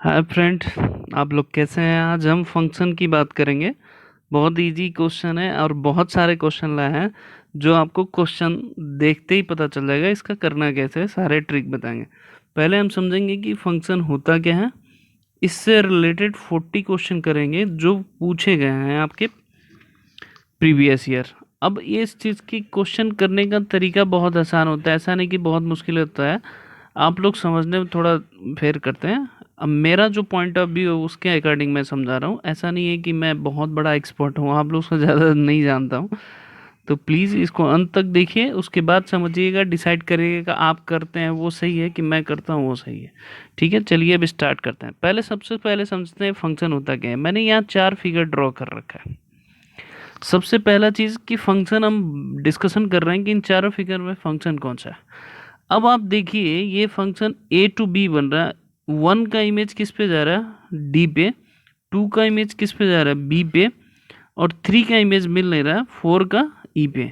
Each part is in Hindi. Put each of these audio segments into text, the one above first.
Hi friend. आप लोग कैसे हैं? आज हम फंक्शन की बात करेंगे। बहुत इजी क्वेश्चन है और बहुत सारे क्वेश्चन लाए हैं जो आपको क्वेश्चन देखते ही पता चल जाएगा इसका करना कैसे है, सारे ट्रिक बताएंगे। पहले हम समझेंगे कि फंक्शन होता क्या है। इससे रिलेटेड 40 क्वेश्चन करेंगे जो पूछे गए हैं आपके प्रीवियस ईयर। अब ये इस चीज़ की क्वेश्चन करने का तरीका बहुत आसान होता है, ऐसा नहीं कि बहुत मुश्किल होता है। आप लोग समझने में थोड़ा फेर करते हैं। अब मेरा जो पॉइंट ऑफ व्यू है उसके अकॉर्डिंग मैं समझा रहा हूँ। ऐसा नहीं है कि मैं बहुत बड़ा एक्सपर्ट हूँ, आप लोग से ज़्यादा नहीं जानता हूँ। तो प्लीज़ इसको अंत तक देखिए, उसके बाद समझिएगा, डिसाइड करिएगा आप करते हैं वो सही है कि मैं करता हूँ वो सही है। ठीक है, चलिए अब स्टार्ट करते हैं। सबसे पहले समझते हैं फंक्शन होता क्या है। मैंने यहाँ 4 फिगर ड्रॉ कर रखा है। सबसे पहला चीज़ कि फंक्शन हम डिस्कशन कर रहे हैं कि इन चारों फिगर में फंक्शन कौन सा है। अब आप देखिए ये फंक्शन ए टू बी बन रहा है। 1 का इमेज किस पे जा रहा है? डी पे। 2 का इमेज किस पे जा रहा है? बी पे। और 3 का इमेज मिल नहीं रहा है 4 का ई पे।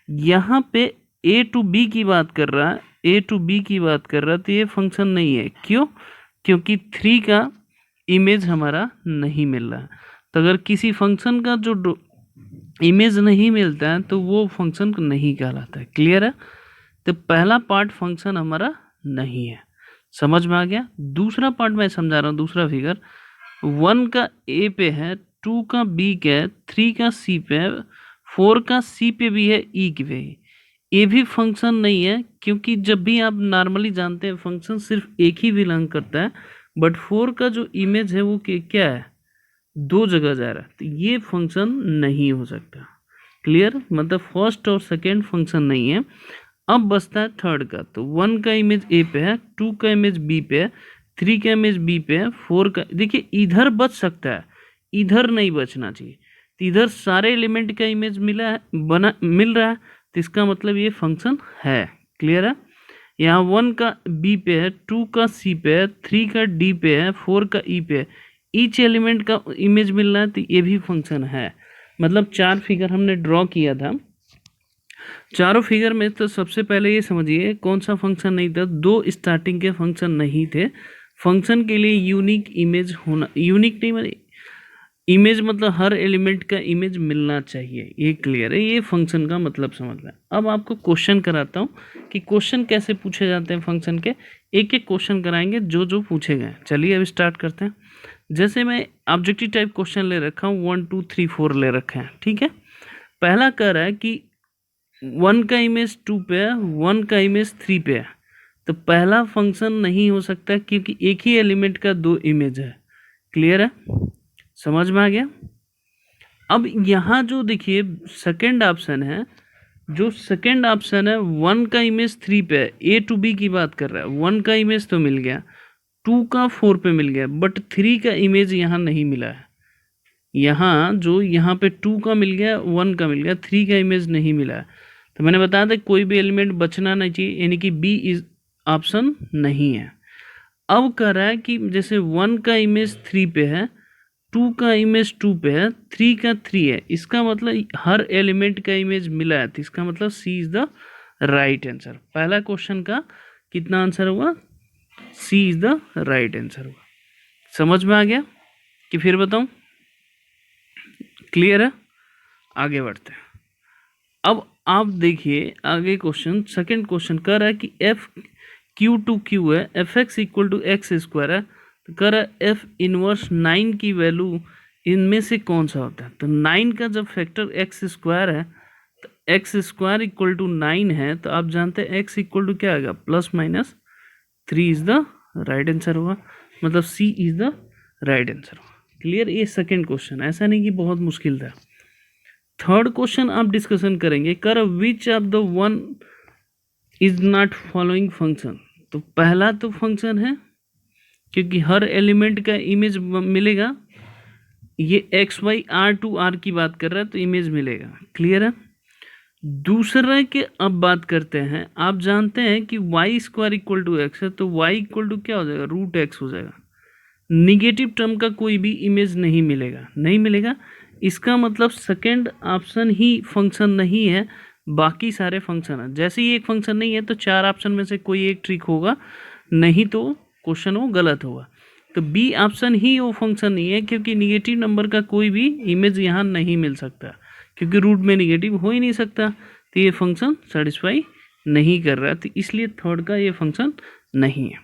यहाँ पे ए टू बी की बात कर रहा है, ए टू बी की बात कर रहा है, तो ये फंक्शन नहीं है। क्यों? क्योंकि 3 का इमेज हमारा नहीं मिल रहा है। तो अगर किसी फंक्शन का जो इमेज नहीं मिलता है तो वो फंक्शन नहीं कहलाता है। क्लियर है? तो पहला पार्ट फंक्शन हमारा नहीं है। समझ में आ गया? दूसरा पार्ट मैं समझा रहा हूँ। दूसरा फिगर 1 का ए पे है, 2 का बी के है, 3 का सी पे है, 4 का सी पे भी है, ई की पे है। ये भी फंक्शन नहीं है, क्योंकि जब भी आप नॉर्मली जानते हैं फंक्शन सिर्फ एक ही बिलोंग करता है। बट 4 का जो इमेज है वो क्या है? 2 जगह जा रहा है, तो ये फंक्शन नहीं हो सकता। क्लियर? मतलब फर्स्ट और सेकेंड फंक्शन नहीं है। अब बचता है थर्ड का। तो 1 का इमेज ए पे है, 2 का इमेज बी पे है, 3 का इमेज बी पे है, 4 का, देखिए इधर बच सकता है, इधर नहीं बचना चाहिए। तो इधर सारे एलिमेंट का इमेज मिल रहा है, तो इसका मतलब ये फंक्शन है। क्लियर है? यहाँ 1 का बी पे है, 2 का सी पे है, 3 का डी पे है, 4 का ई पे है। ईच एलिमेंट का इमेज मिल रहा है, तो ये भी फंक्शन है। मतलब 4 फिगर हमने ड्रॉ किया था। चारों फिगर में तो सबसे पहले ये समझिए कौन सा फंक्शन नहीं था। 2 स्टार्टिंग के फंक्शन नहीं थे। फंक्शन के लिए यूनिक इमेज होना, यूनिक नहीं मतलब इमेज मतलब हर एलिमेंट का इमेज मिलना चाहिए। ये क्लियर है? ये फंक्शन का मतलब समझ में। अब आपको क्वेश्चन कराता हूँ कि क्वेश्चन कैसे पूछे जाते हैं फंक्शन के। एक एक क्वेश्चन कराएंगे जो जो पूछे गए। चलिए अब स्टार्ट करते हैं। जैसे मैं ऑब्जेक्टिव टाइप क्वेश्चन ले रखा हूँ, 1 2 3 4 ले रखे हैं। ठीक है, पहला कह रहा है कि 1 का इमेज 2 पे है, 1 का इमेज 3 पे है। तो पहला फंक्शन नहीं हो सकता क्योंकि एक ही एलिमेंट का 2 इमेज है। क्लियर है? समझ में आ गया? अब यहाँ जो देखिए सेकंड ऑप्शन है, जो सेकंड ऑप्शन है 1 का इमेज 3 पे है, ए टू बी की बात कर रहा है। 1 का इमेज तो मिल गया, 2 का 4 पे मिल गया, बट 3 का इमेज यहाँ नहीं मिला है। यहाँ जो यहाँ पे 2 का मिल गया, 1 का मिल गया, 3 का इमेज नहीं मिला है। तो मैंने बताया था कोई भी एलिमेंट बचना नहीं चाहिए, यानी कि बी इज ऑप्शन नहीं है। अब कह रहा है कि जैसे 1 का इमेज 3 पे है, 2 का इमेज 2 पे है, 3 का 3 है, इसका मतलब हर एलिमेंट का इमेज मिला है, तो इसका मतलब सी इज द राइट आंसर। पहला क्वेश्चन का कितना आंसर हुआ? सी इज द राइट आंसर हुआ। समझ में आ गया कि फिर बताऊं? क्लियर है? आगे बढ़ते हैं। अब आप देखिए आगे क्वेश्चन, सेकंड क्वेश्चन कर रहा है कि एफ क्यू टू क्यू है, F X equal to X square है। तो कर रहा है एफ इनवर्स 9 की वैल्यू इनमें से कौन सा होता है। तो 9 का जब फैक्टर एक्स स्क्वायर है, तो एक्स स्क्वायर इक्वल टू 9 है, तो आप जानते हैं एक्स इक्वल टू क्या आएगा? +-3 इज द राइट आंसर हुआ। मतलब सी इज द राइट आंसर हुआ। क्लियर? ये सेकेंड क्वेश्चन, ऐसा नहीं कि बहुत मुश्किल था। थर्ड क्वेश्चन आप डिस्कशन करेंगे, कर which of the one is not following function. तो पहला तो फंक्शन है क्योंकि हर एलिमेंट का इमेज मिलेगा। ये X Y R to R की बात कर रहा है, तो इमेज मिलेगा। क्लियर है? दूसरा के अब बात करते हैं, आप जानते हैं कि Y square equal to X है, तो वाई इक्वल टू क्या हो जाएगा? √x हो जाएगा। निगेटिव टर्म का कोई भी इमेज नहीं मिलेगा, नहीं मिलेगा। इसका मतलब सेकंड ऑप्शन ही फंक्शन नहीं है, बाकी सारे फंक्शन है। जैसे ही एक फंक्शन नहीं है तो 4 ऑप्शन में से कोई एक ट्रिक होगा, नहीं तो क्वेश्चन वो गलत होगा। तो बी ऑप्शन ही वो फंक्शन नहीं है, क्योंकि निगेटिव नंबर का कोई भी इमेज यहाँ नहीं मिल सकता, क्योंकि रूट में निगेटिव हो ही नहीं सकता, तो ये फंक्शन सेटिस्फाई नहीं कर रहा, तो इसलिए थर्ड का ये फंक्शन नहीं है।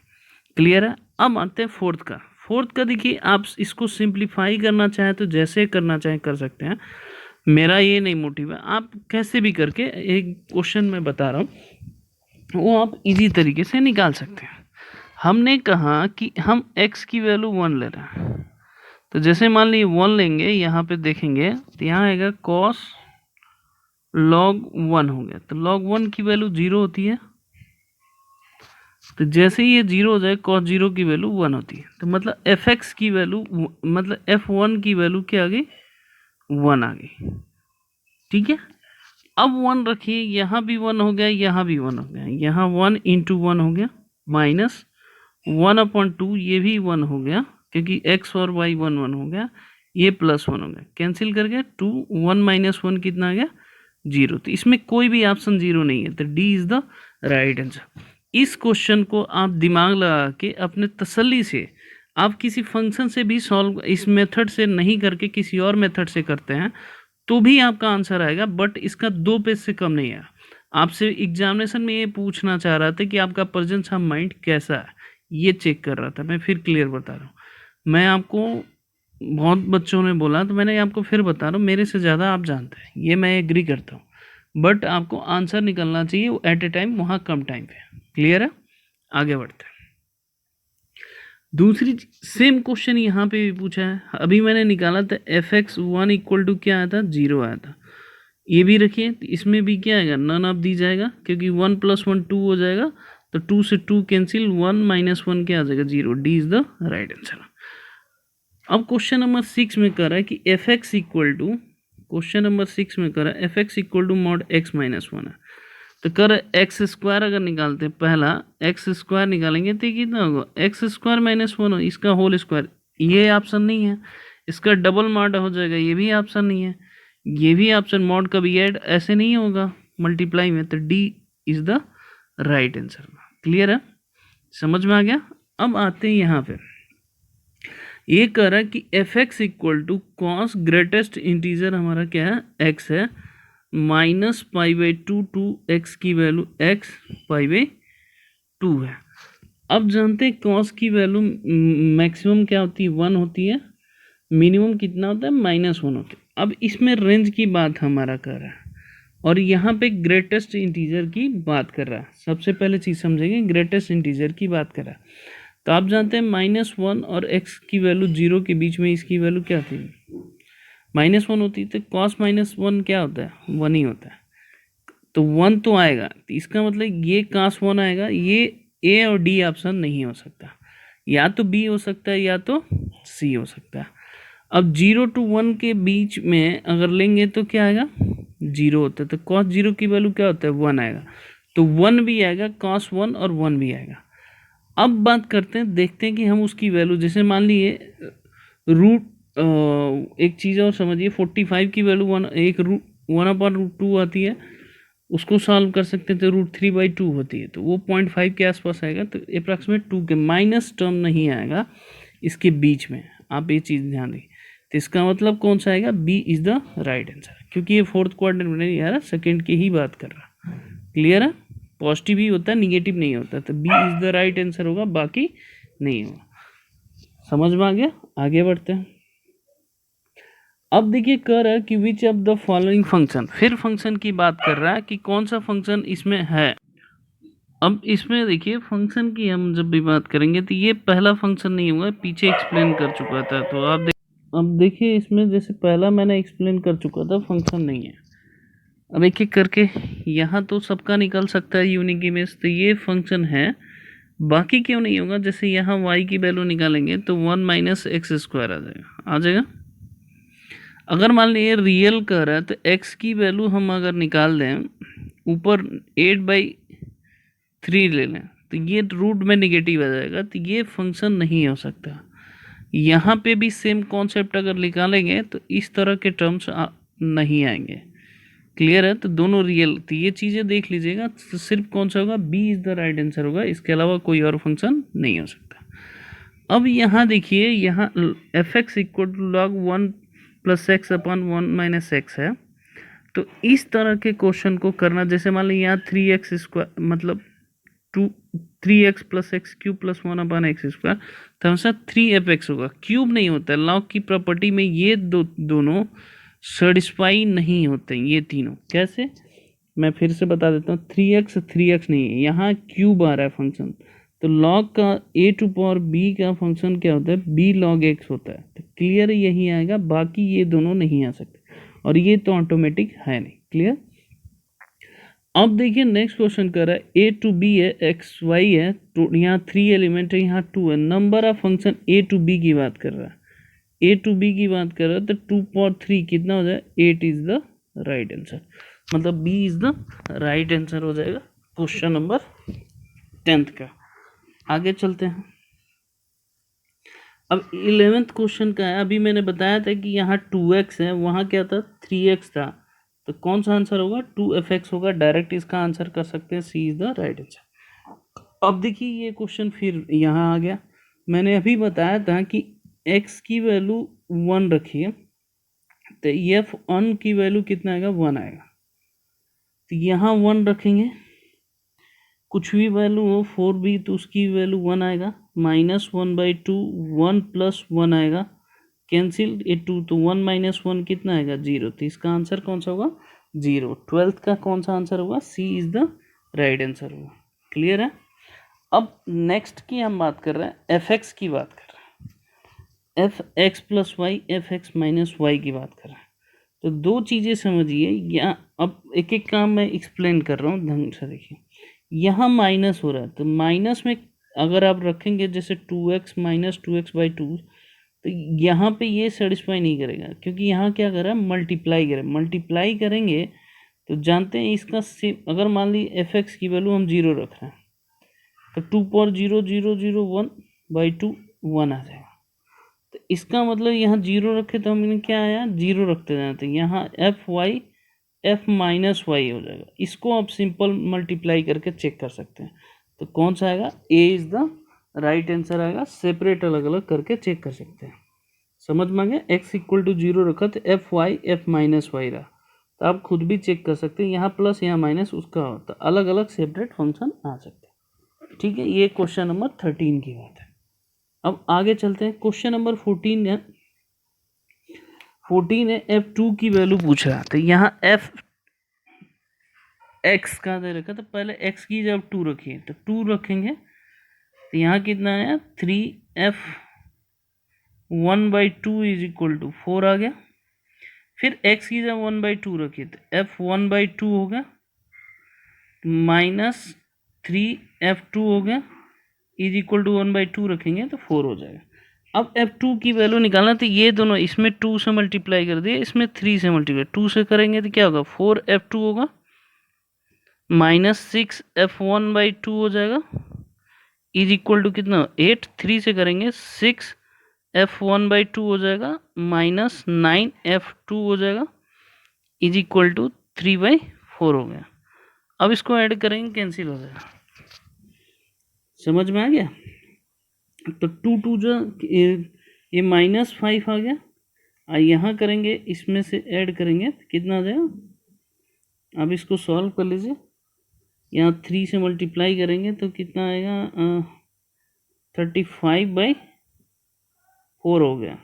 क्लियर है। अब आते हैं फोर्थ का। फोर्थ का देखिए, आप इसको सिंप्लीफाई करना चाहें तो जैसे करना चाहें कर सकते हैं, मेरा ये नहीं मोटिव है, आप कैसे भी करके एक क्वेश्चन में बता रहा हूँ वो आप इजी तरीके से निकाल सकते हैं। हमने कहा कि हम x की वैल्यू 1 ले रहे हैं, तो जैसे मान लीजिए 1 लेंगे, यहाँ पे देखेंगे तो यहाँ आएगा cos log 1 हो गया, तो log 1 की वैल्यू 0 होती है, तो जैसे ही ये 0 हो जाए cos 0 की वैल्यू 1 होती है, तो मतलब fx की वैल्यू मतलब f1 की वैल्यू क्या आ गई, 1 आ गई। ठीक है, अब 1 रखिए, यहाँ भी 1 हो गया, यहाँ भी 1 हो गया, यहाँ 1 इंटू 1 हो गया, माइनस 1/2, ये भी 1 हो गया, क्योंकि x और y 1 1 हो गया, ये +1 हो गया, कैंसिल कर गया 2, 1 - 1 कितना आ गया, 0। तो इसमें कोई भी ऑप्शन 0 नहीं है, तो D is the right answer. इस क्वेश्चन को आप दिमाग लगा के अपने तसल्ली से आप किसी फंक्शन से भी सॉल्व, इस मेथड से नहीं करके किसी और मेथड से करते हैं तो भी आपका आंसर आएगा, बट इसका 2 पेज से कम नहीं है। आपसे एग्जामिनेशन में ये पूछना चाह रहा था कि आपका प्रेजेंस ऑफ माइंड कैसा है, ये चेक कर रहा था। मैं फिर क्लियर बता रहा हूँ, मैं आपको बहुत बच्चों ने बोला तो मैंने आपको फिर बता रहा हूँ, मेरे से ज़्यादा आप जानते हैं, ये मैं एग्री करता हूँ, बट आपको आंसर निकलना चाहिए एट ए टाइम, वहाँ कम टाइम पे। क्लियर है, आगे बढ़ते हैं। दूसरी सेम क्वेश्चन यहाँ पे भी पूछा है, अभी मैंने निकाला था fx1 इक्वल टू क्या आया था, 0 आया था। ये भी रखिए, इसमें भी क्या आएगा, नन ऑफ दी जाएगा, क्योंकि 1 + 1 2 हो जाएगा, तो 2 से 2 कैंसिल, 1 - 1 क्या आ जाएगा, 0। D is the right answer. अब क्वेश्चन नंबर 6 में कह रहा है कि fx equal to, question number 6 में कह रहा है fx equal to mod x - 1 है, तो कर एक्स स्क्वायर अगर निकालते हैं, पहला एक्स स्क्वायर निकालेंगे तो कितना होगा, एक्स स्क्वायर -1, इसका होल स्क्वायर, ये ऑप्शन नहीं है, इसका डबल मॉड हो जाएगा, ये भी ऑप्शन नहीं है, ये भी ऑप्शन, मॉड कभी ऐड ऐसे नहीं होगा मल्टीप्लाई में, तो D is the right answer. Clear है, समझ में आ गया। अब आते हैं यहाँ पे, ये कह रहा है कि F X equal to cos greatest integer हमारा क्या है, एक्स है, -π/2 टू एक्स की वैल्यू x π/2 है। अब जानते हैं कॉस की वैल्यू मैक्सिमम क्या होती है, 1 होती है, मिनिमम कितना होता है, -1 होता है। अब इसमें रेंज की बात हमारा कर रहा है, और यहाँ पे ग्रेटेस्ट इंटीजर की बात कर रहा है। सबसे पहले चीज़ समझेंगे, ग्रेटेस्ट इंटीजर की बात कर रहा है, तो आप जानते हैं -1 और x की वैल्यू 0 के बीच में इसकी वैल्यू क्या थी, -1 होती है, तो cos -1 क्या होता है, 1 ही होता है, तो 1 तो आएगा, तो इसका मतलब ये cos 1 आएगा, ये ए और डी ऑप्शन नहीं हो सकता, या तो बी हो सकता है या तो सी हो सकता है। अब 0 to 1 के बीच में अगर लेंगे तो क्या आएगा, 0 होता है, तो cos 0 की वैल्यू क्या होता है, 1 आएगा, तो 1 भी आएगा, cos 1 और 1 भी आएगा। अब बात करते हैं, देखते हैं कि हम उसकी वैल्यू, जैसे मान लीजिए रूट, एक चीज़ और समझिए, 45 की वैल्यू 1/√2 आती है, उसको सॉल्व कर सकते हैं, तो √3/2 होती है, तो वो 0.5 के आसपास आएगा, तो अप्रॉक्सीमेट 2 के माइनस टर्म नहीं आएगा इसके बीच में, आप ये चीज़ ध्यान दें। तो इसका मतलब कौन सा आएगा, B is the right answer, क्योंकि ये फोर्थ क्वाड्रेंट में नहीं आ रहा, सेकेंड की ही बात कर रहा। क्लियर है, पॉजिटिव ही होता है, निगेटिव नहीं होता, तो B is the right answer होगा, बाकी नहीं होगा। समझ में आ गया, आगे बढ़ते हैं। अब देखिए कर रहा है कि which of the following function, फिर फंक्शन की बात कर रहा है कि कौन सा फंक्शन इसमें है। अब इसमें देखिए फंक्शन की हम जब भी बात करेंगे तो ये पहला फंक्शन नहीं हुआ, पीछे एक्सप्लेन कर चुका था, तो आप अब देखिए इसमें जैसे पहला मैंने एक्सप्लेन कर चुका था, फंक्शन नहीं है। अब एक एक करके यहाँ तो सबका निकल सकता है यूनिक इमेज, तो ये फंक्शन है, बाकी क्यों नहीं होगा। जैसे यहाँ y की वैल्यू निकालेंगे तो 1 - x² आ जाएगा। अगर मान लीजिए रियल कह रहा है तो x की वैल्यू हम अगर निकाल दें, ऊपर 8/3 ले लें, तो ये रूट में निगेटिव आ जाएगा, तो ये फंक्शन नहीं हो सकता। यहाँ पे भी सेम कॉन्सेप्ट अगर निकालेंगे तो इस तरह के टर्म्स नहीं आएंगे। क्लियर है, तो दोनों रियल, तो ये चीज़ें देख लीजिएगा, तो सिर्फ कौन सा होगा, B is the right answer होगा, इसके अलावा कोई और फंक्शन नहीं हो सकता। अब यहाँ देखिए, यहाँ F X equal to log 1 plus X upon 1 minus X है। तो इस तरह के क्वेश्चन को करना, जैसे मान लीजिए यहाँ 3x स्क्वायर मतलब 3x plus x cube plus 1 upon x square, तो हमेशा 3f(x) होगा, क्यूब नहीं होता है। लॉग की प्रॉपर्टी में ये दोनों सेटिस्फाई नहीं होते हैं, ये तीनों। कैसे, मैं फिर से बता देता हूँ। 3x नहीं है, यहाँ क्यूब आ रहा है फंक्शन, तो लॉग का a टू पावर b का फंक्शन क्या होता है, b log x होता है। तो क्लियर यही आएगा, बाकी ये दोनों नहीं आ सकते, और ये तो ऑटोमेटिक है नहीं। क्लियर। अब देखिए नेक्स्ट क्वेश्चन कर रहा है a टू b है, x y है, तो यहाँ 3 एलिमेंट है, यहाँ 2 है। Number of function a to b की बात कर रहा है, a टू b की बात कर रहा है, तो 2 पावर 3 कितना हो जाए, 8 इज द राइट आंसर। मतलब B is the right answer हो जाएगा क्वेश्चन नंबर 10th का। आगे चलते हैं। अब 11th क्वेश्चन का है। अभी मैंने बताया था कि यहाँ 2x है, वहाँ क्या था, 3x था, तो कौन सा आंसर होगा, 2f(x) होगा। डायरेक्ट इसका आंसर कर सकते हैं, सी इज द राइट आंसर। अब देखिए ये क्वेश्चन फिर यहाँ आ गया। मैंने अभी बताया था कि x की वैल्यू 1 रखिए, तो f1 की वैल्यू कितना आएगा, 1 आएगा। तो यहाँ 1 रखेंगे, कुछ भी वैल्यू हो 4b, तो उसकी वैल्यू 1 आएगा। -1/2, 1 + 1 आएगा, कैंसिल ये 2, तो 1 - 1 कितना आएगा, 0। तो इसका आंसर कौन सा होगा, 0। 12th का कौन सा आंसर होगा, सी इज द राइट आंसर होगा। क्लियर है। अब नेक्स्ट की हम बात कर रहे हैं, एफ एक्स की बात कर रहे हैं, F X plus Y, F X minus Y की बात कर रहे हैं। तो दो चीज़ें समझिए, या अब एक एक काम मैं एक्सप्लेन कर रहा हूँ ढंग से। देखिए यहाँ माइनस हो रहा है, तो माइनस में अगर आप रखेंगे जैसे 2x - 2x/2, तो यहाँ पे ये सेटिस्फाई नहीं करेगा, क्योंकि यहाँ क्या कर रहा है, मल्टीप्लाई करेंगे। तो जानते हैं इसका सेम, अगर मान ली एफ एक्स की वैल्यू हम 0 रख रहे हैं, तो 2 पावर 0 0 0 1/2 1 आ जाएगा। तो इसका मतलब यहाँ 0 रखे तो हम क्या आया, 0 रखते जाते हैं, यहाँ F Y f minus Y हो जाएगा। इसको आप सिंपल मल्टीप्लाई करके चेक कर सकते हैं। तो कौन सा आएगा, ए इज द राइट आंसर आएगा। सेपरेट अलग अलग करके चेक कर सकते हैं। समझ में आ गया। x इक्वल टू 0 रखा तो F Y F minus Y रहा, तो आप खुद भी चेक कर सकते हैं, यहाँ प्लस यहाँ माइनस उसका होता, अलग अलग सेपरेट फंक्शन आ सकते हैं। ठीक है, ये क्वेश्चन नंबर 13 की बात है। अब आगे चलते हैं, क्वेश्चन नंबर 14 है। 14 है, f2 की वैल्यू पूछ रहा है। तो यहाँ f x का दे रखा, तो पहले x की जब 2 रखिए, तो 2 रखेंगे, तो यहाँ कितना आया, 3f1/2 इज इक्वल टू 4 आ गया। फिर x की जब 1/2 रखिए, तो f1/2 हो गया, -3f2 हो गया, इज इक्वल टू 1/2 रखेंगे तो 4 हो जाएगा। अब f2 की वैल्यू निकालना, तो ये दोनों इसमें 2 से मल्टीप्लाई कर दिए, इसमें 3 से मल्टीप्लाई, 2 से करेंगे तो क्या होगा, 4f2 होगा, -6f1/2 हो जाएगा, इज इक्वल टू कितना, 8। 3 से करेंगे 6f1/2 हो जाएगा, -9f2 हो जाएगा, इज इक्वल टू 3/4 हो गया। अब इसको ऐड करेंगे, कैंसिल हो जाएगा। समझ में आ गया। तो 2 जो ये -5 आ गया, और यहाँ करेंगे, इसमें से ऐड करेंगे तो कितना आ जाएगा। अब इसको सॉल्व कर लीजिए, यहाँ 3 से मल्टीप्लाई करेंगे तो कितना आएगा, 35/4 हो गया।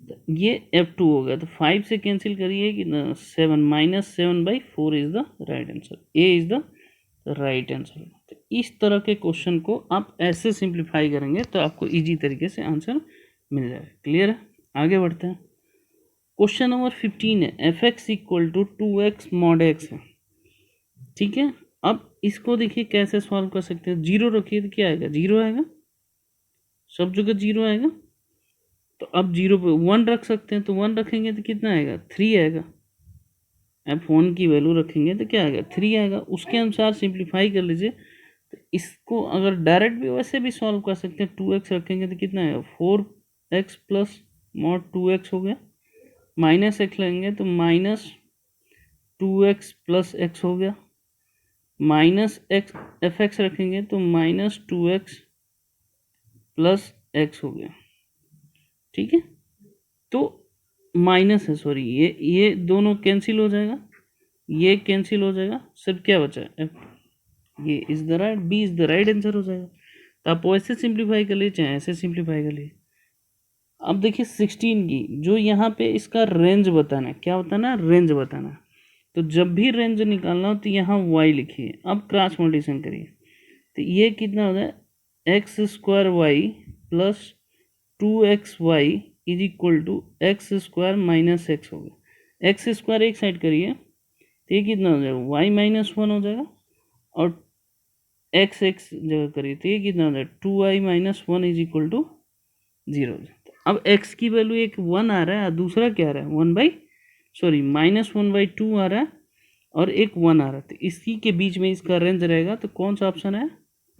तो ये f2 हो गया, तो 5 से कैंसिल करिए कि 7, -7/4 is the right answer. A is the right answer. तो इस तरह के क्वेश्चन को आप ऐसे सिंप्लीफाई करेंगे तो आपको इजी तरीके से आंसर मिल जाएगा। क्लियर है। आगे बढ़ते हैं। क्वेश्चन नंबर 15 है, F X equal to 2x mod x है। ठीक है, अब इसको देखिए कैसे सॉल्व कर सकते हैं। 0 रखिए तो क्या आएगा, 0 आएगा, सब जगह 0 आएगा। तो अब 0 पे 1 रख सकते हैं, तो 1 रखेंगे तो कितना आएगा, 3 आएगा। f1 की वैल्यू रखेंगे तो क्या आएगा, 3 आएगा। उसके अनुसार सिंप्लीफाई कर लीजिए। तो इसको अगर डायरेक्ट भी वैसे भी सॉल्व कर सकते हैं, 2x रखेंगे तो कितना आएगा, 4x प्लस mod 2x हो गया, माइनस x लेंगे तो -2x प्लस x हो गया, माइनस x एफ एक्स रखेंगे तो -2x प्लस एक्स हो गया, ठीक है। तो माइनस है, सॉरी, ये दोनों कैंसिल हो जाएगा, ये कैंसिल हो जाएगा, सिर्फ क्या बचा है, ये is the right, B is the right answer हो जाएगा। तो आप ऐसे सिंप्लीफाई कर लिए चाहे ऐसे सिंप्लीफाई कर लिए। अब देखिए 16 की जो यहाँ पे इसका रेंज बताना है, क्या बताना है, रेंज बताना है। तो जब भी रेंज निकालना हो तो यहाँ y लिखिए, अब क्रॉस मल्टीप्लिकेशन करिए, तो ये कितना हो जाए, X square Y plus 2xy is equal to X square minus X हो गया। एक्स स्क्वायर एक साइड करिए तो ये कितना हो जाएगा, वाई माइनस वन हो जाएगा, और एक्स एक्स जगह करिए तो ये कितना हो जाएगा, 2y minus one is equal to 0। अब x की वैल्यू एक 1 आ रहा है और दूसरा क्या आ रहा है, -1/2 आ रहा है और एक 1 आ रहा है, तो इसी के बीच में इसका रेंज रहेगा। तो कौन सा ऑप्शन है,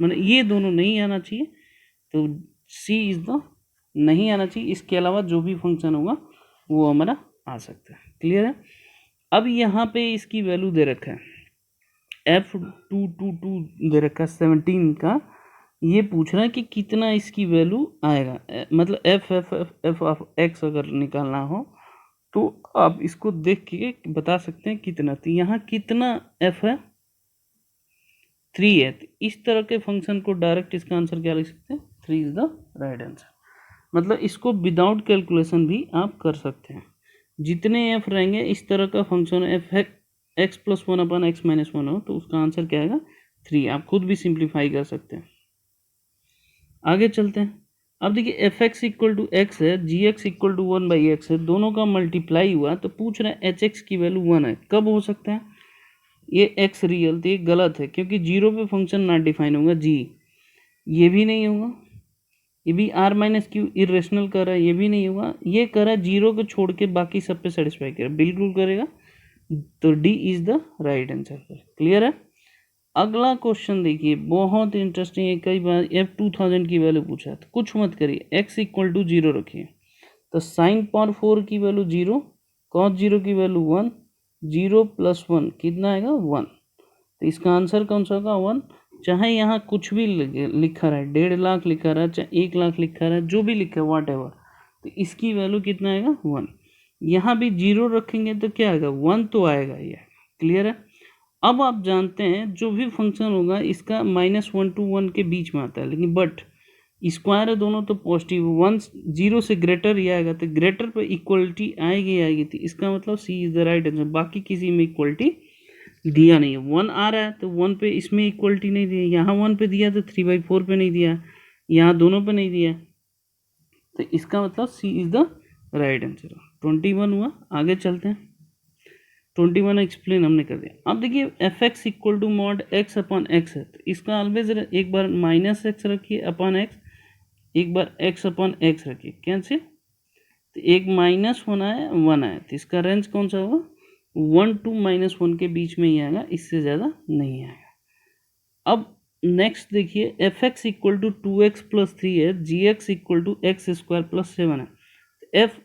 मतलब ये दोनों नहीं आना चाहिए, तो सी इज द नहीं आना चाहिए। इसके अलावा जो भी फंक्शन होगा वो हमारा आ सकता है। क्लियर है। अब यहाँ पे इसकी वैल्यू दे रखा है F222 दे रखा है 17 का, ये पूछ रहा है कि कितना इसकी वैल्यू आएगा, मतलब एफ ऑफ एक्स अगर निकालना हो तो आप इसको देख के बता सकते हैं कितना। तो यहाँ कितना एफ है, 3 है। तो इस तरह के फंक्शन को डायरेक्ट इसका आंसर क्या लिख सकते हैं, 3 इज द राइट आंसर। मतलब इसको विदाउट कैलकुलेशन भी आप कर सकते हैं। जितने एफ रहेंगे इस तरह का फंक्शन एफ है एक्स प्लस वन अपन एक्स माइनस वन हो तो उसका आंसर क्या आएगा, 3। आप खुद भी सिंप्लीफाई कर सकते हैं। आगे चलते हैं। अब देखिए F X equal to X है, G X equal to 1/x है, दोनों का मल्टीप्लाई हुआ तो पूछ रहे हैं एच एक्स की वैल्यू 1 है। कब हो सकता है ये एक्स रियल, तो ये गलत है क्योंकि जीरो पे फंक्शन ना डिफाइन होगा, जी ये भी नहीं होगा, ये भी आर माइनस क्यू इरेशनल कर रहा है, ये भी नहीं होगा, ये कर रहा है जीरो को छोड़ के बाकी सब पे सेटिस्फाई करेगा, बिल्कुल करेगा। तो D is the right answer. Clear है। अगला क्वेश्चन देखिए बहुत इंटरेस्टिंग है, कई बार F2000 की वैल्यू पूछा है, तो कुछ मत करिए, x इक्वल टू 0 रखिए, तो साइन पावर 4 की वैल्यू 0, कॉस 0 की वैल्यू 1, 0 प्लस 1 कितना आएगा 1। तो इसका आंसर कौन सा होगा 1। चाहे यहाँ कुछ भी लिखा रहा है, 1.5 लाख लिखा रहा है, चाहे 1 लाख लिखा रहा है, जो भी लिखा है वाट एवर, तो इसकी वैल्यू कितना आएगा 1। यहाँ भी 0 रखेंगे तो क्या आएगा 1 तो आएगा ये। क्लियर है। अब आप जानते हैं जो भी फंक्शन होगा इसका -1 to 1 के बीच में आता है, लेकिन बट स्क्वायर है दोनों तो पॉजिटिव, 1 0 से ग्रेटर ही आएगा, तो ग्रेटर पे इक्वलिटी आएगी थी, इसका मतलब सी इज द राइट आंसर। बाकी किसी में इक्वलिटी दिया नहीं है, 1 आ रहा है तो 1 पे इसमें इक्वलिटी नहीं दी, यहाँ 1 पे दिया तो 3/4 पे नहीं दिया, यहाँ दोनों पे नहीं दिया, तो इसका मतलब सी इज द राइट आंसर। 21 हुआ। आगे चलते हैं। 21 एक्सप्लेन हमने कर दिया। अब देखिए F X equal to mod X upon X है, तो इसका ऑलवेज एक बार माइनस एक्स रखिए अपॉन एक्स, एक बार एक्स अपॉन एक्स रखिए, कैसे, तो एक माइनस होना है 1 है, तो इसका रेंज कौन सा होगा 1 to -1 के बीच में ही आएगा, इससे ज़्यादा नहीं आएगा। अब नेक्स्ट देखिए F X equal to 2x plus 3 है, G X equal to X square plus 7 है, एफ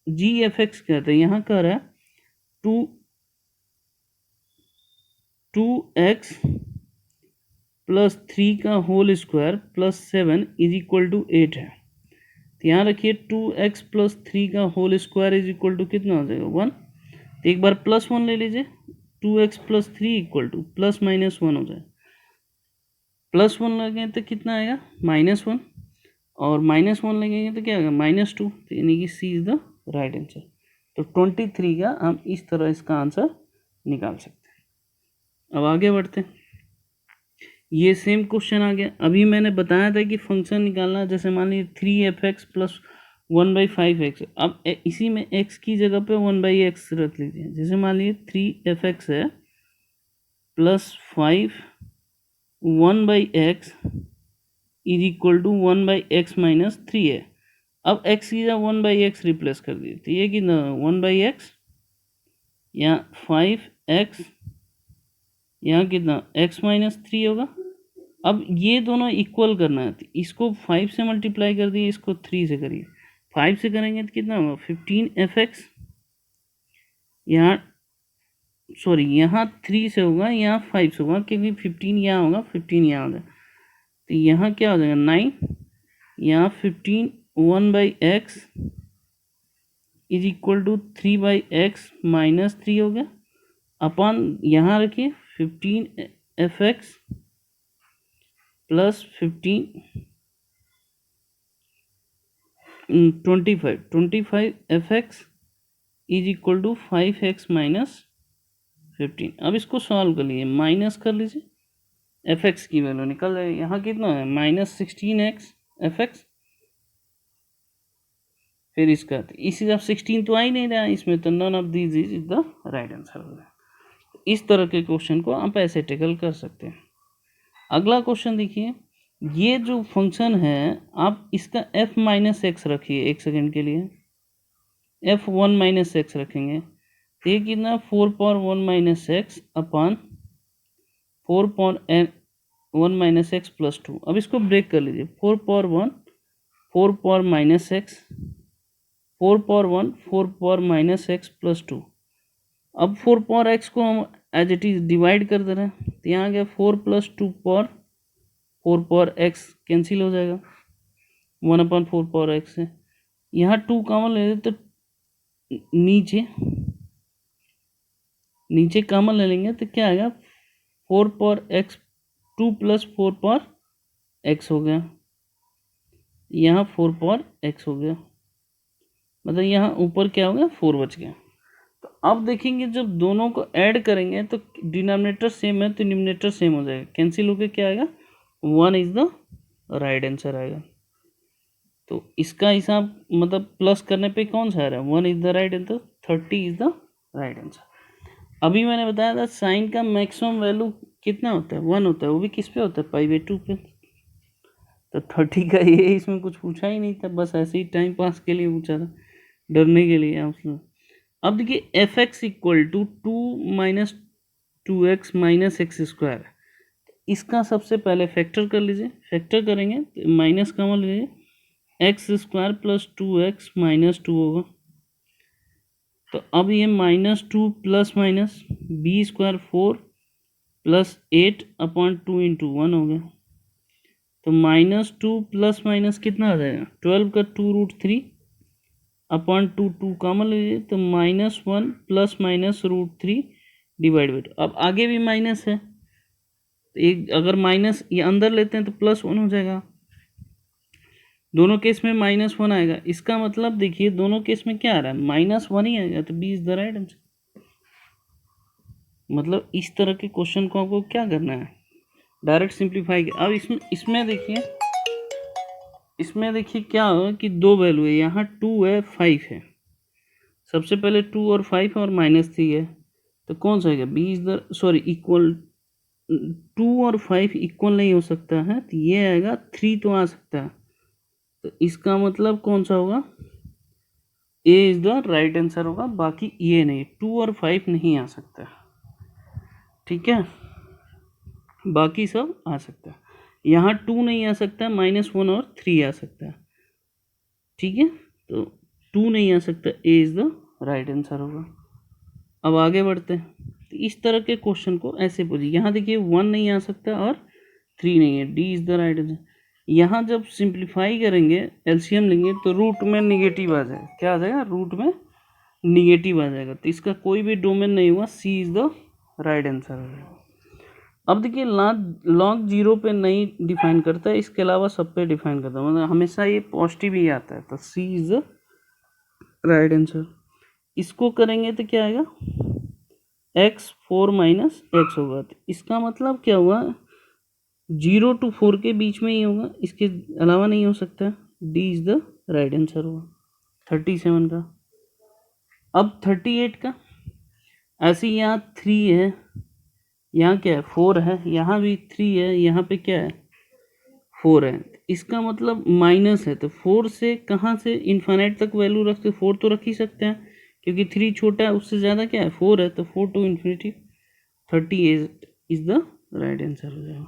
जी एफ एक्स कहते हैं, यहाँ कह रहा है 2x प्लस 3 का whole square plus 7 is equal to 8 है। तो यहाँ रखिए 2x प्लस 3 का whole square is equal to कितना हो जाएगा 1। तो एक बार +1 ले लीजिए, 2x plus 3 equal two plus minus 1 हो जाए, +1 लगेंगे तो कितना आएगा -1, और -1 लगेंगे तो क्या आएगा -2, तो यानी कि सी इज द राइट आंसर। तो 23 का हम इस तरह इसका आंसर निकाल सकते हैं। अब आगे बढ़ते हैं। ये सेम क्वेश्चन आ गया। अभी मैंने बताया था कि फंक्शन निकालना, जैसे मान लीजिए 3f(x) प्लस 1/5x। अब इसी में x की जगह पे 1/x रख लीजिए। जैसे मान लीजिए 3f(x) है plus 5 1/x is equal to 1/x minus 3 है। अब x की जगह 1/x रिप्लेस कर दिए, तो ये कितना 1/x, यहाँ 5x, यहाँ कितना x माइनस 3 होगा। अब ये दोनों इक्वल करना है, तो इसको 5 से मल्टीप्लाई कर दिए, इसको 3 से करिए, 5 से करेंगे तो कितना होगा 15f(x), यहाँ सॉरी यहाँ 3 से होगा, यहाँ 5 से होगा, क्योंकि 15 यहाँ होगा 15 यहाँ होगा, तो यहाँ क्या हो जाएगा 9, यहाँ 15 1/x is equal to 3/x minus 3 हो गया, अपन यहाँ रखिए 15f(x) plus 25f(x) is equal to 5x minus 15। अब इसको सॉल्व कर लीजिए, माइनस कर लीजिए, f(x) की वैल्यू निकल जाएगी। यहाँ कितना है -16x f(x), फिर इसका इस हिसाब 16 तो आ ही नहीं रहा इसमें, तो none of these is the right answer. इस तरह के क्वेश्चन को आप ऐसे टेकल कर सकते हैं। अगला क्वेश्चन देखिए, ये जो फंक्शन है आप इसका f माइनस एक्स रखिए एक सेकेंड के लिए, f1 माइनस एक्स रखेंगे तो ये कितना 4 power 1 minus x upon 4 power 1 minus x plus 2। अब इसको ब्रेक कर लीजिए, 4 power 1 4 power minus x, 4 power 1 4 power minus x plus 2। अब 4 पावर एक्स को हम एज इट इज डिवाइड कर दे रहे हैं, तो यहाँ गया 4 plus 2 power 4 power x cancel हो जाएगा 1/4 पावर एक्स से। यहाँ 2 कॉमन ले लेते तो नीचे कॉमन ले लेंगे तो क्या आएगा 4 power x 2 plus 4 power x हो गया, यहाँ 4 पावर एक्स हो गया, मतलब यहाँ ऊपर क्या हो गया 4 बच गया। तो अब देखेंगे जब दोनों को ऐड करेंगे तो डिनोमिनेटर सेम है तो न्यूमरेटर सेम हो जाएगा, कैंसिल होकर क्या आएगा 1 इज द राइट आंसर आएगा। तो इसका हिसाब मतलब प्लस करने पे कौन सा आ रहा है 1 is the right answer, 30 is the right answer. अभी मैंने बताया था साइन का मैक्सिमम वैल्यू कितना होता है 1 होता है, वो भी किस पे होता है π/2 पे। तो 30 का ये इसमें कुछ पूछा ही नहीं था, बस ऐसे ही टाइम पास के लिए पूछा था, डरने के लिए आपसे। अब देखिए f(x) equal to 2 minus 2x minus X square, इसका सबसे पहले फैक्टर कर लीजिए, फैक्टर करेंगे तो माइनस कॉमन लीजिए X square plus 2x minus 2 होगा। तो अब ये -2 plus minus B square 4 plus 8/2 into 1 हो गया। तो -2 प्लस माइनस कितना आ जाएगा 12 का 2√3 अपॉन 2 कॉमन लीजिए तो -1 प्लस माइनस √3 डिवाइड बाई 2। अब आगे भी माइनस है, एक अगर माइनस ये अंदर लेते हैं तो +1 हो जाएगा, दोनों केस में -1 आएगा। इसका मतलब देखिए दोनों केस में क्या आ रहा है -1 ही आएगा, तो B is the right answer. मतलब इस तरह के क्वेश्चन को आपको क्या करना है डायरेक्ट सिंप्लीफाई। अब इसमें देखिए क्या होगा कि दो वैल्यू है, यहाँ 2 है 5 है, सबसे पहले 2 और 5 और -3 है, तो कौन सा आएगा B is the sorry equal 2 और 5 इक्वल नहीं हो सकता है, तो ये आएगा 3 तो आ सकता है, तो इसका मतलब कौन सा होगा ए इज द राइट आंसर होगा, बाकी ये नहीं 2 और 5 नहीं आ सकता, ठीक है, बाकी सब आ सकता है। यहाँ 2 नहीं आ सकता, -1 और 3 आ सकता है, ठीक है, तो 2 नहीं आ सकता, ए इज द राइट आंसर होगा। अब आगे बढ़ते हैं, तो इस तरह के क्वेश्चन को ऐसे पूछिए। यहाँ देखिए 1 नहीं आ सकता और 3 नहीं है, D is the right answer. यहाँ जब सिंप्लीफाई करेंगे एलसीएम लेंगे तो रूट में निगेटिव आ जाएगा, क्या आ जाएगा रूट में निगेटिव आ जाएगा, तो इसका कोई भी डोमेन नहीं हुआ, सी इज द राइट आंसर हो जाएगा। अब देखिए लॉग 0 पे नहीं डिफाइन करता है, इसके अलावा सब पे डिफाइन करता है, मतलब हमेशा ये पॉजिटिव ही आता है, तो सी इज द राइट आंसर। इसको करेंगे तो क्या आएगा x 4 माइनस एक्स होगा, तो इसका मतलब क्या हुआ 0 to 4 के बीच में ही होगा, इसके अलावा नहीं हो सकता, D is the right answer होगा 37 का। अब 38 का ऐसे ही यहाँ 3 है, यहाँ क्या है 4 है, यहाँ भी 3 है, यहाँ पे क्या है 4 है, इसका मतलब माइनस है, तो 4 से कहाँ से इन्फाइनाइट तक वैल्यू रखते 4 तो रख ही सकते हैं, क्योंकि 3 छोटा है उससे ज़्यादा क्या है 4 है, तो 4 to infinity 38 is the right answer हो जाएगा।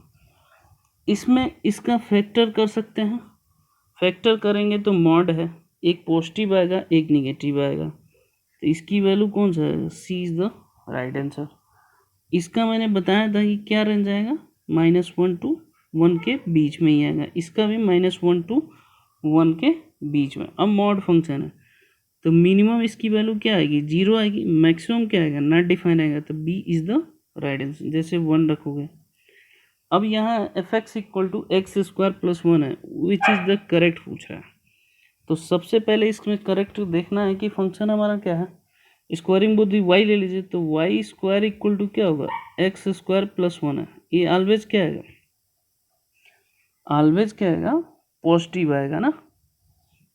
इसमें इसका फैक्टर कर सकते हैं, फैक्टर करेंगे तो मॉड है, एक पॉजिटिव आएगा एक निगेटिव आएगा, तो इसकी वैल्यू कौन सा है सी इज द राइट आंसर। इसका मैंने बताया था कि क्या रेंज आएगा -1 to 1 के बीच में ही आएगा, इसका भी -1 to 1 के बीच में। अब मॉड फंक्शन है तो मिनिमम इसकी वैल्यू क्या आएगी, 0 आएगी, मैक्सिमम क्या आएगा, नॉट डिफाइन आएगा, तो B is the right answer. जैसे 1 रखोगे, अब यहाँ F X equal to X square plus 1 है, विच इज़ द करेक्ट पूछ रहा है। तो सबसे पहले इसमें करेक्ट देखना है कि फंक्शन हमारा क्या है, स्क्वायरिंग बोथ दी वाई ले लीजिए, तो वाई स्क्वायर इक्वल टू क्या होगा, एक्स स्क्वायर प्लस 1 है, ये ऑलवेज क्या आएगा, ऑलवेज क्या आएगा, पॉजिटिव आएगा ना,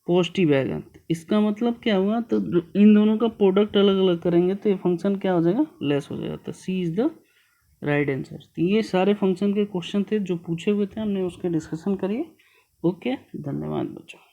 पॉजिटिव आएगा। तो इसका मतलब क्या हुआ, तो इन दोनों का प्रोडक्ट अलग अलग करेंगे तो ये फंक्शन क्या हो जाएगा, लेस हो जाएगा, तो सी इज द राइट आंसर। तो ये सारे फंक्शन के क्वेश्चन थे जो पूछे हुए थे, हमने उसके डिस्कशन करिए। ओके, धन्यवाद बच्चों।